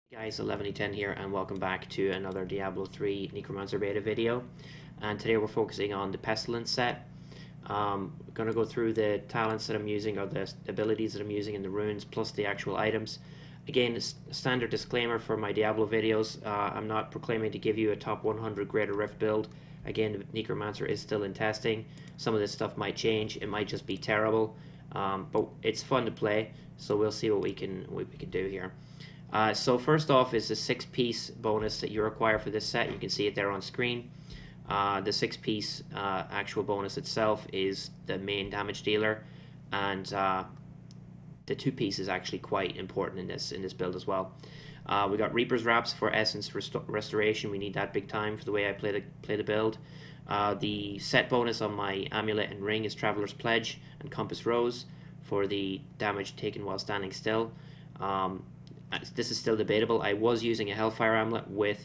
Guys, 11e10 here and welcome back to another Diablo 3 Necromancer beta video, and today we're focusing on the Pestilence set. I'm going to go through the talents that I'm using, or the abilities that I'm using in the runes, plus the actual items. Again, a standard disclaimer for my Diablo videos, I'm not proclaiming to give you a top 100 Greater Rift build. Again, the Necromancer is still in testing. Some of this stuff might change, it might just be terrible, but it's fun to play, so we'll see what we can do here. So first off is the 6-piece bonus that you require for this set. You can see it there on screen. The 6-piece actual bonus itself is the main damage dealer, and the 2-piece is actually quite important in this build as well. We got Reaper's Wraps for essence restoration. We need that big time for the way I play the build. The set bonus on my amulet and ring is Traveler's Pledge and Compass Rose for the damage taken while standing still. This is still debatable. I was using a Hellfire Amulet with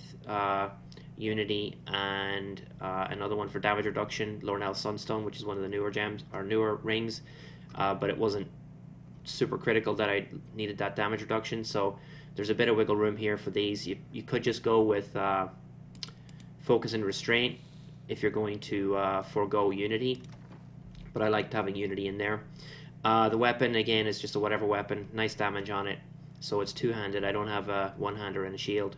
Unity and another one for damage reduction, Lornell Sunstone, which is one of the newer gems or newer rings, but it wasn't super critical that I needed that damage reduction. So there's a bit of wiggle room here for these. You could just go with Focus and Restraint if you're going to forego Unity, but I liked having Unity in there. The weapon again is just a whatever weapon, nice damage on it. So it's two-handed. I don't have a one-hander and a shield.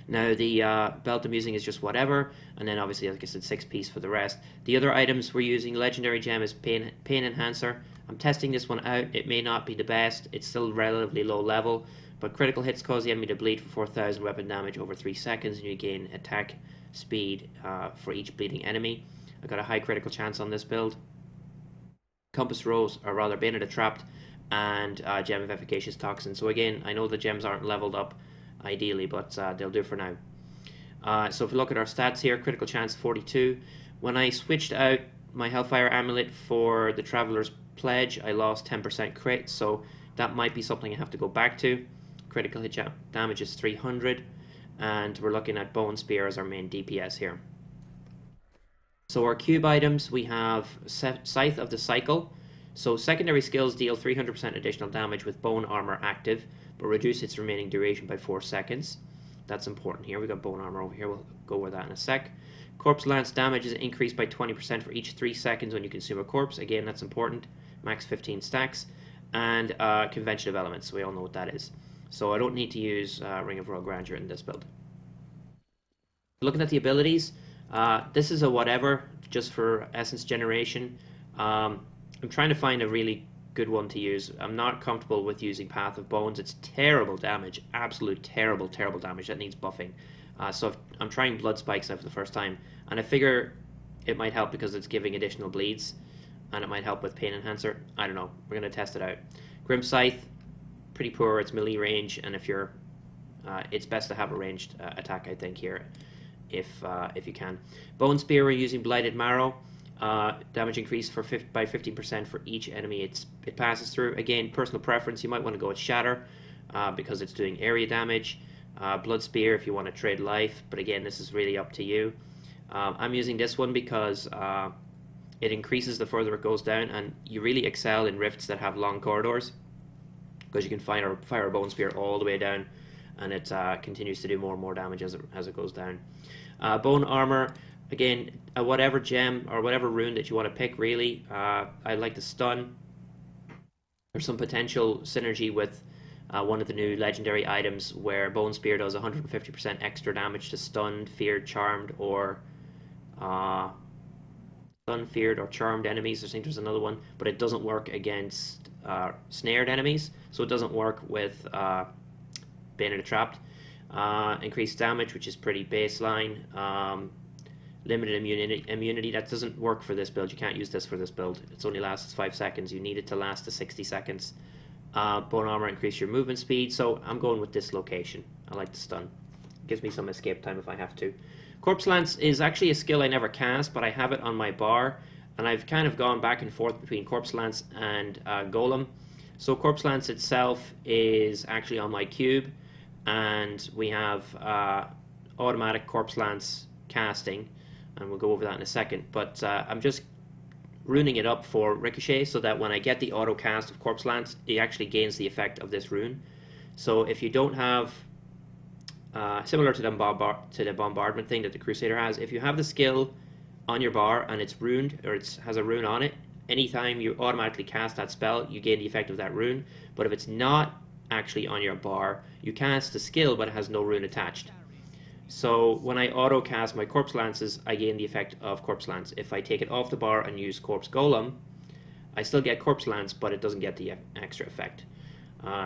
Now the belt I'm using is just whatever, and then obviously, like I said, 6-piece for the rest. The other items we're using, legendary gem is Pain Enhancer. I'm testing this one out. It may not be the best. It's still relatively low level, but critical hits cause the enemy to bleed for 4,000 weapon damage over 3 seconds, and you gain attack speed for each bleeding enemy. I got a high critical chance on this build. Compass Rose, or rather Bane of the Trapped, and Gem of Efficacious Toxin. So again, I know the gems aren't leveled up ideally, but they'll do for now. So if we look at our stats here, critical chance 42. When I switched out my Hellfire Amulet for the Traveler's Pledge, I lost 10% crit, so that might be something I have to go back to. Critical hit damage is 300, and we're looking at Bone Spear as our main DPS here. So our cube items, we have Scythe of the Cycle. So secondary skills deal 300% additional damage with bone armor active, but reduce its remaining duration by 4 seconds. That's important here. We got bone armor over here. We'll go over that in a sec. Corpse Lance damage is increased by 20% for each 3 seconds when you consume a corpse. Again, that's important. Max 15 stacks. And Convention of Elements. We all know what that is. So I don't need to use Ring of Royal Grandeur in this build. Looking at the abilities, this is a whatever, just for essence generation. I'm trying to find a really good one to use. I'm not comfortable with using Path of Bones. It's terrible damage, absolute terrible damage that needs buffing. So I'm trying Blood Spikes now for the first time, and I figure it might help because it's giving additional bleeds, and it might help with Pain Enhancer. I don't know. We're going to test it out. Grim Scythe, pretty poor. It's melee range, and if you're, it's best to have a ranged attack, I think, here, if you can. Bone Spear, we're using Blighted Marrow. Damage increase by 15% for each enemy it passes through. Again, personal preference. You might want to go with Shatter because it's doing area damage. Blood Spear if you want to trade life, but again, this is really up to you. I'm using this one because it increases the further it goes down, and you really excel in rifts that have long corridors because you can fire a Bone Spear all the way down, and it continues to do more and more damage as it goes down. Bone Armor. Again, whatever gem or whatever rune that you want to pick, really. I like the stun. There's some potential synergy with one of the new legendary items where Bone Spear does 150% extra damage to stunned, feared, charmed, or charmed enemies. I think there's another one, but it doesn't work against snared enemies, so it doesn't work with Bane of the Trapped. Increased damage, which is pretty baseline. Limited immunity, that doesn't work for this build. You can't use this for this build. It only lasts 5 seconds. You need it to last to 60 seconds. Bone Armor, increase your movement speed. So I'm going with Dislocation. I like the stun. It gives me some escape time if I have to. Corpse Lance is actually a skill I never cast, but I have it on my bar, and I've kind of gone back and forth between Corpse Lance and Golem. So Corpse Lance itself is actually on my cube, and we have automatic Corpse Lance casting, and we'll go over that in a second, but I'm just runing it up for Ricochet so that when I get the auto cast of Corpse Lance, it actually gains the effect of this rune. So if you don't have, similar to the bombardment thing that the Crusader has, if you have the skill on your bar and it's runed, or it has a rune on it, anytime you automatically cast that spell, you gain the effect of that rune. But if it's not actually on your bar, you cast the skill but it has no rune attached. So when I auto cast my Corpse Lances, I gain the effect of Corpse Lance. If I take it off the bar and use Corpse Golem, I still get Corpse Lance, but it doesn't get the extra effect.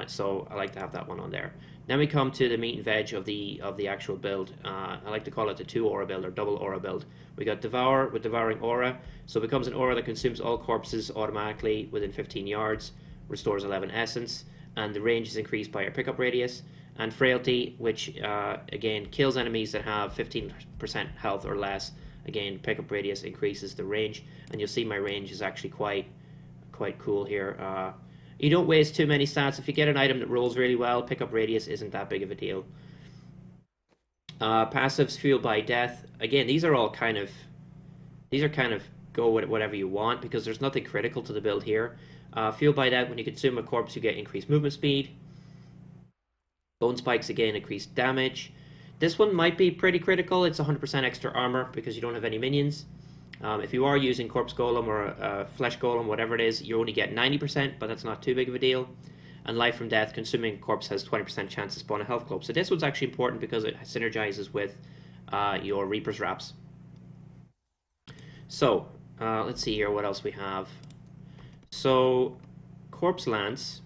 So I like to have that one on there. Then we come to the meat and veg of the actual build. I like to call it the 2 aura build, or double aura build. We got Devour with Devouring Aura, so it becomes an aura that consumes all corpses automatically within 15 yards, restores 11 essence, and the range is increased by your pickup radius. And Frailty, which again kills enemies that have 15% health or less. Again, pickup radius increases the range, and you'll see my range is actually quite cool here. You don't waste too many stats. If you get an item that rolls really well, pickup radius isn't that big of a deal. Passives fueled by death. Again, these are kind of go with whatever you want, because there's nothing critical to the build here. Fueled by death, when you consume a corpse, you get increased movement speed. Bone spikes, again, increased damage. This one might be pretty critical. It's 100% extra armor because you don't have any minions. If you are using Corpse Golem or a Flesh Golem, whatever it is, you only get 90%, but that's not too big of a deal. And Life from Death, consuming a corpse has 20% chance to spawn a health globe. So this one's actually important because it synergizes with your Reaper's Wraps. So, let's see here what else we have. So, Corpse Lance.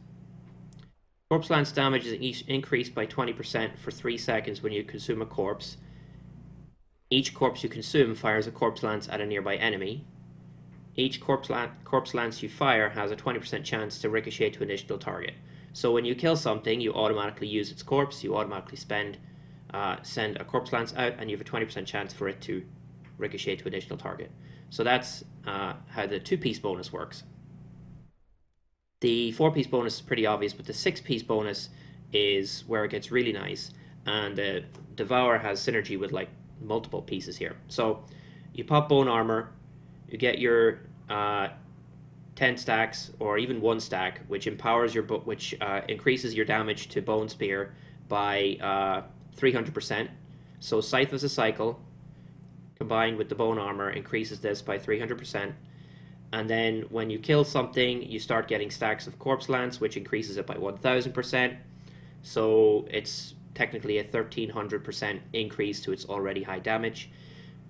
Corpse Lance damage is increased by 20% for 3 seconds when you consume a corpse. Each corpse you consume fires a Corpse Lance at a nearby enemy. Each Corpse Lance you fire has a 20% chance to ricochet to an additional target. So when you kill something, you automatically use its corpse, you automatically send a Corpse Lance out, and you have a 20% chance for it to ricochet to an additional target. So that's how the 2-piece bonus works. The 4-piece bonus is pretty obvious, but the 6-piece bonus is where it gets really nice. And the Devour has synergy with like multiple pieces here. So you pop Bone Armor, you get your 10 stacks or even 1 stack, which empowers your which increases your damage to Bone Spear by 300%. So Scythe as a cycle combined with the Bone Armor increases this by 300%. And then when you kill something, you start getting stacks of Corpse Lance, which increases it by 1000%. So it's technically a 1300% increase to its already high damage.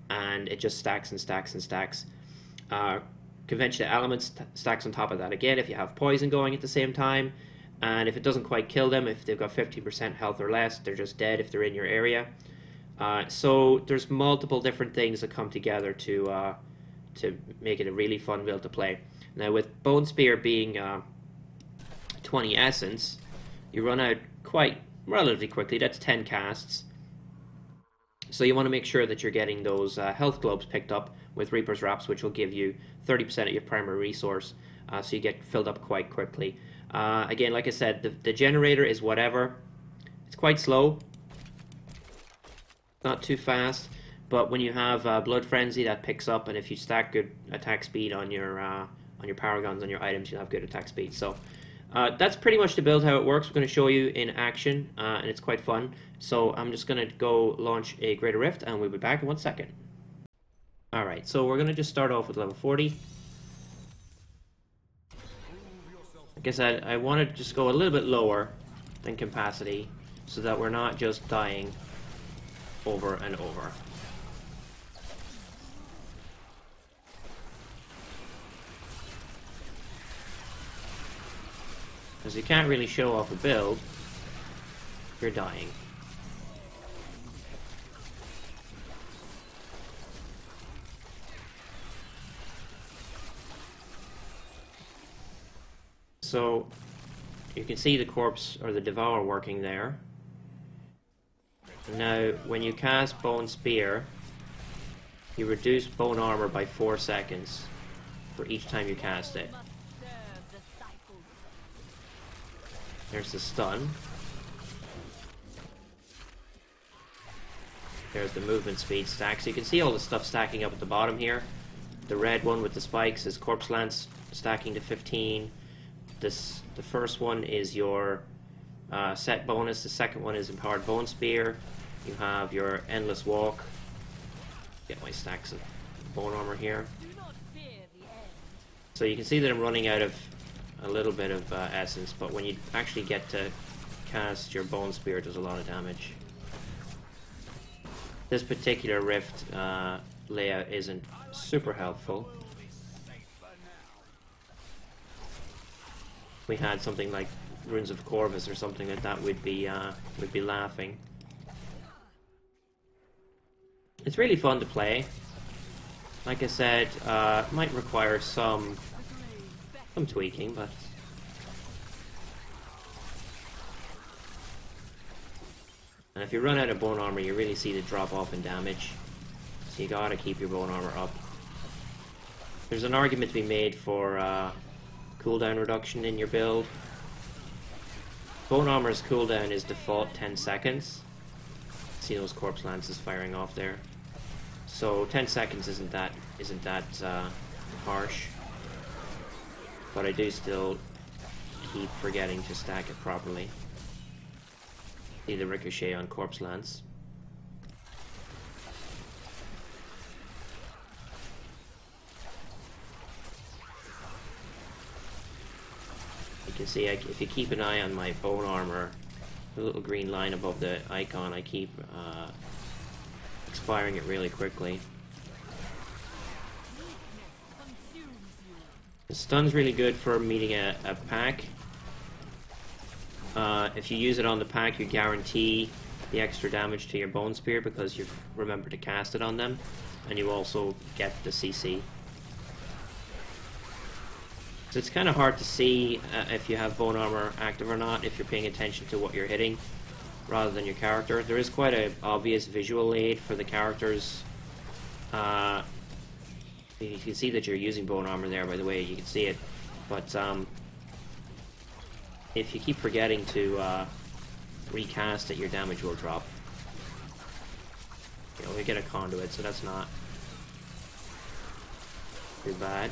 And it just stacks and stacks and stacks. Conventional Elements stacks on top of that again if you have poison going at the same time. And if it doesn't quite kill them, if they've got 15% health or less, they're just dead if they're in your area. So there's multiple different things that come together to make it a really fun build to play. Now with Bone Spear being 20 essence, you run out quite relatively quickly. That's 10 casts. So you want to make sure that you're getting those health globes picked up with Reaper's Wraps, which will give you 30% of your primary resource, so you get filled up quite quickly. Again, like I said, the generator is whatever. It's quite slow, not too fast, but when you have Blood Frenzy, that picks up, and if you stack good attack speed on your Paragons, on your items, you'll have good attack speed. So that's pretty much the build, how it works. We're going to show you in action, and it's quite fun. So I'm just going to go launch a Greater Rift, and we'll be back in 1 second. Alright, so we're going to just start off with level 40. Like I said, I want to just go a little bit lower than capacity, so that we're not just dying over and over. Because you can't really show off a build if you're dying. So you can see the corpse or the Devour working there. Now when you cast Bone Spear, you reduce Bone Armor by 4 seconds for each time you cast it. There's the stun. There's the movement speed stack. So you can see all the stuff stacking up at the bottom here. The red one with the spikes is Corpse Lance stacking to 15. The first one is your set bonus. The second one is Empowered Bone Spear. You have your Endless Walk. Get my stacks of bone armor here. So you can see that I'm running out of a little bit of essence, but when you actually get to cast your Bone Spear, it does a lot of damage. This particular rift layout isn't super helpful. If we had something like Runes of Corvus or something like that, we'd be laughing. It's really fun to play. Like I said, it might require some tweaking, but and if you run out of bone armor, you really see the drop off in damage. So you gotta keep your bone armor up. There's an argument to be made for cooldown reduction in your build. Bone armor's cooldown is default 10 seconds. See those corpse lances firing off there. So 10 seconds isn't that harsh, but I do still keep forgetting to stack it properly. See the ricochet on corpse lance. You can see if you keep an eye on my bone armor, the little green line above the icon, I keep expiring it really quickly. The stun's really good for meeting a pack. If you use it on the pack, you guarantee the extra damage to your Bone Spear because you remember to cast it on them, and you also get the CC. So it's kind of hard to see if you have bone armor active or not, if you're paying attention to what you're hitting rather than your character. There is quite an obvious visual aid for the characters. You can see that you're using bone armor there, by the way, you can see it. But if you keep forgetting to recast it, your damage will drop. You know, we get a conduit, so that's not too bad.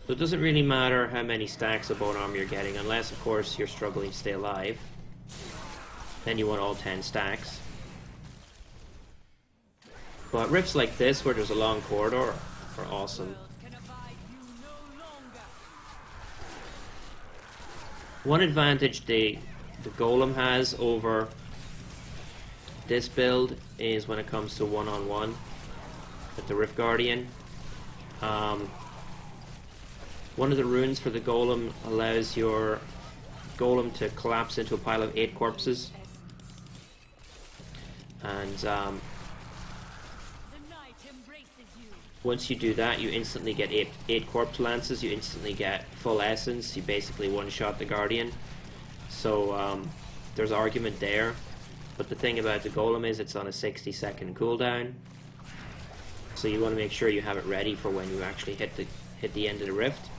So it doesn't really matter how many stacks of bone armor you're getting, unless of course you're struggling to stay alive. Then you want all 10 stacks. But rifts like this, where there's a long corridor, are awesome. One advantage the golem has over this build is when it comes to one-on-one with the Rift Guardian. One of the runes for the golem allows your golem to collapse into a pile of 8 corpses. And once you do that, you instantly get 8 corpse lances, you instantly get full essence, you basically one-shot the Guardian. So there's argument there. But the thing about the golem is it's on a 60-second cooldown. So you want to make sure you have it ready for when you actually hit the end of the rift.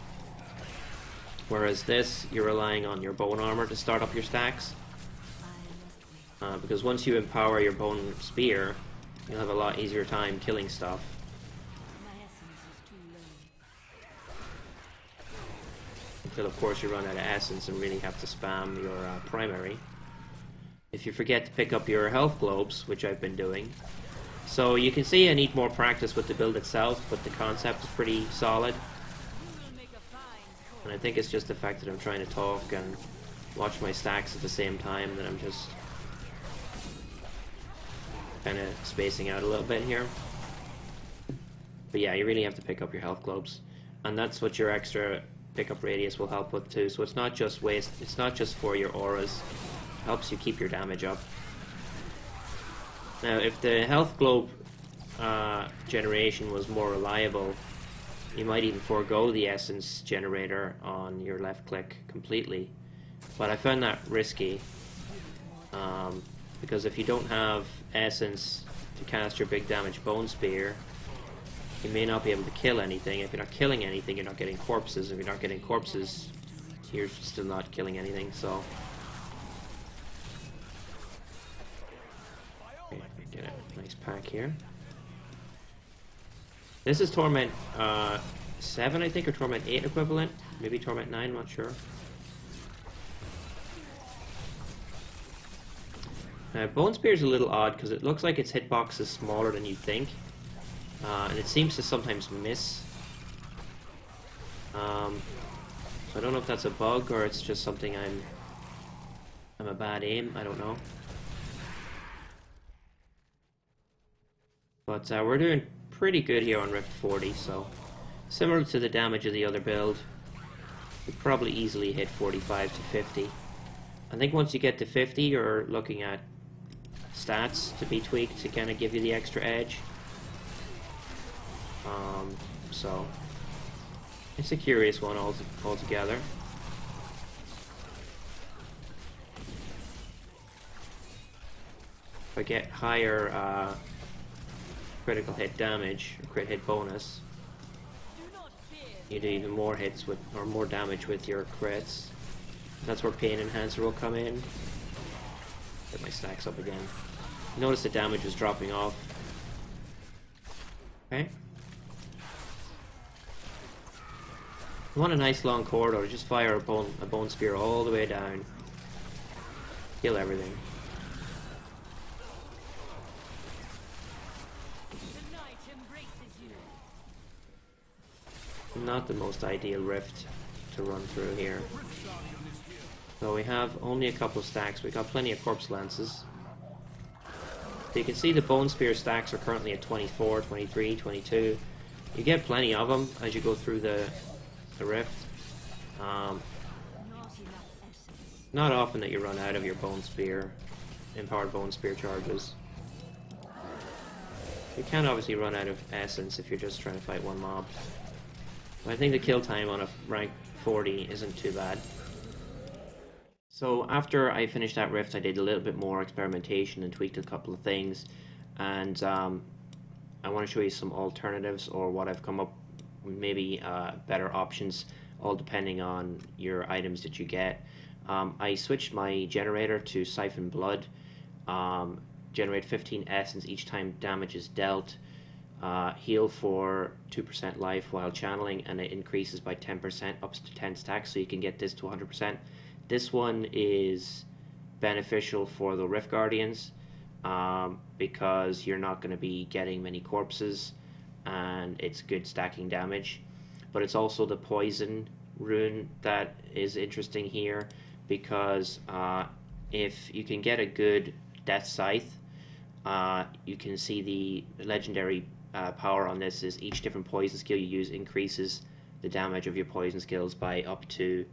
Whereas this, you're relying on your bone armor to start up your stacks. Because once you empower your bone spear, you'll have a lot easier time killing stuff. Until of course you run out of essence and really have to spam your primary. If you forget to pick up your health globes, which I've been doing. So you can see I need more practice with the build itself, but the concept is pretty solid. And I think it's just the fact that I'm trying to talk and watch my stacks at the same time that I'm just kind of spacing out a little bit here. But yeah, you really have to pick up your health globes, and that's what your extra pickup radius will help with too. So it's not just waste, it's not just for your auras, it helps you keep your damage up. Now if the health globe generation was more reliable, you might even forego the essence generator on your left click completely, but I found that risky because if you don't have essence to cast your big damage bone spear, you may not be able to kill anything. If you're not killing anything, you're not getting corpses. If you're not getting corpses, you're still not killing anything. So okay, get a nice pack here. This is Torment 7, I think, or Torment 8 equivalent. Maybe Torment 9, I'm not sure. Bone Spear is a little odd because it looks like its hitbox is smaller than you think. And it seems to sometimes miss. So I don't know if that's a bug or it's just something I'm a bad aim, I don't know. But we're doing pretty good here on Rift 40, so similar to the damage of the other build, we probably easily hit 45 to 50. I think once you get to 50, you're looking at stats to be tweaked to kind of give you the extra edge. So it's a curious one altogether. If I get higher critical hit damage or crit hit bonus, you do even more hits with, or more damage with your crits. That's where Pain Enhancer will come in. Get my stacks up again. Notice the damage was dropping off. Okay. You want a nice long corridor, just fire a bone spear all the way down. Kill everything. Not the most ideal rift to run through here. So we have only a couple of stacks. We've got plenty of corpse lances. So you can see the bone spear stacks are currently at 24, 23, 22. You get plenty of them as you go through the rift. Not often that you run out of your bone spear, empowered bone spear charges. You can obviously run out of essence if you're just trying to fight one mob. I think the kill time on a rank 40 isn't too bad. So after I finished that rift, I did a little bit more experimentation and tweaked a couple of things, and I want to show you some alternatives or what I've come up with, maybe better options, all depending on your items that you get. I switched my generator to Siphon Blood, generate 15 essence each time damage is dealt. Heal for 2% life while channeling, and it increases by 10% up to 10 stacks, so you can get this to 100%. This one is beneficial for the Rift Guardians because you're not going to be getting many corpses, and it's good stacking damage. But it's also the poison rune that is interesting here, because if you can get a good Death Scythe, you can see the legendary power on this is each different poison skill you use increases the damage of your poison skills by up to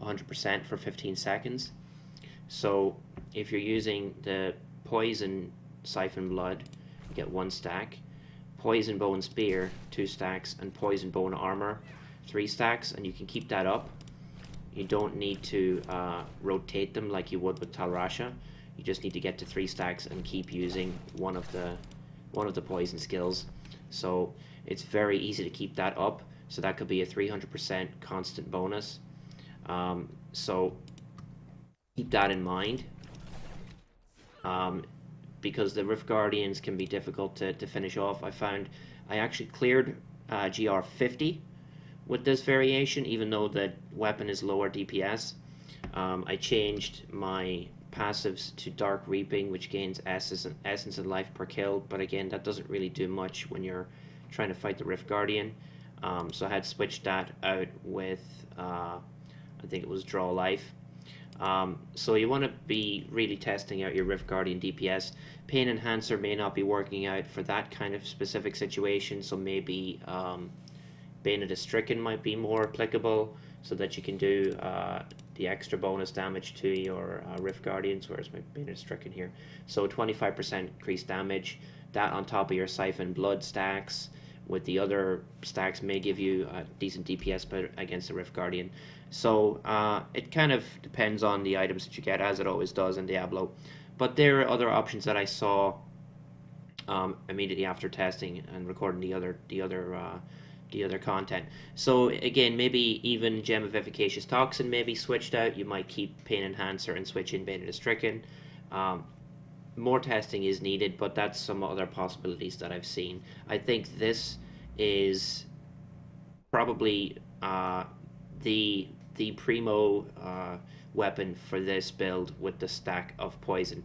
100% for 15 seconds. So if you're using the poison Siphon Blood, you get 1 stack, poison Bone Spear 2 stacks, and poison Bone Armor 3 stacks, and you can keep that up. You don't need to rotate them like you would with Talrasha. You just need to get to 3 stacks and keep using one of the poison skills. So it's very easy to keep that up. So that could be a 300% constant bonus. So keep that in mind. Because the Rift Guardians can be difficult to finish off. I found I actually cleared GR 50 with this variation, even though the weapon is lower DPS. I changed my passives to Dark Reaping, which gains essence and life per kill, but again, that doesn't really do much when you're trying to fight the Rift Guardian. So I had switched that out with, I think it was Draw Life. So you want to be really testing out your Rift Guardian DPS. Pain Enhancer may not be working out for that kind of specific situation, so maybe Bane of the Stricken might be more applicable, so that you can do the extra bonus damage to your Rift Guardians, whereas my Bane of the Stricken here. So 25% increased damage, that on top of your Siphon Blood stacks, with the other stacks may give you a decent DPS against the Rift Guardian. So it kind of depends on the items that you get, as it always does in Diablo. But there are other options that I saw immediately after testing and recording the other content. So again, maybe even Gem of Efficacious Toxin may be switched out. You might keep Pain Enhancer and switch in Bane of the Stricken. More testing is needed, but that's some other possibilities that I've seen. I think this is probably the primo weapon for this build with the stack of poison.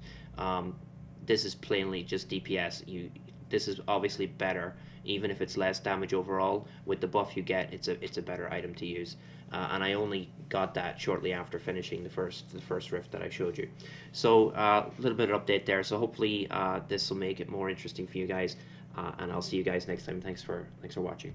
This is plainly just DPS. This is obviously better, even if it's less damage overall. With the buff you get, it's a better item to use. And I only got that shortly after finishing the first rift that I showed you. So a little bit of update there. So hopefully this will make it more interesting for you guys. And I'll see you guys next time. Thanks for watching.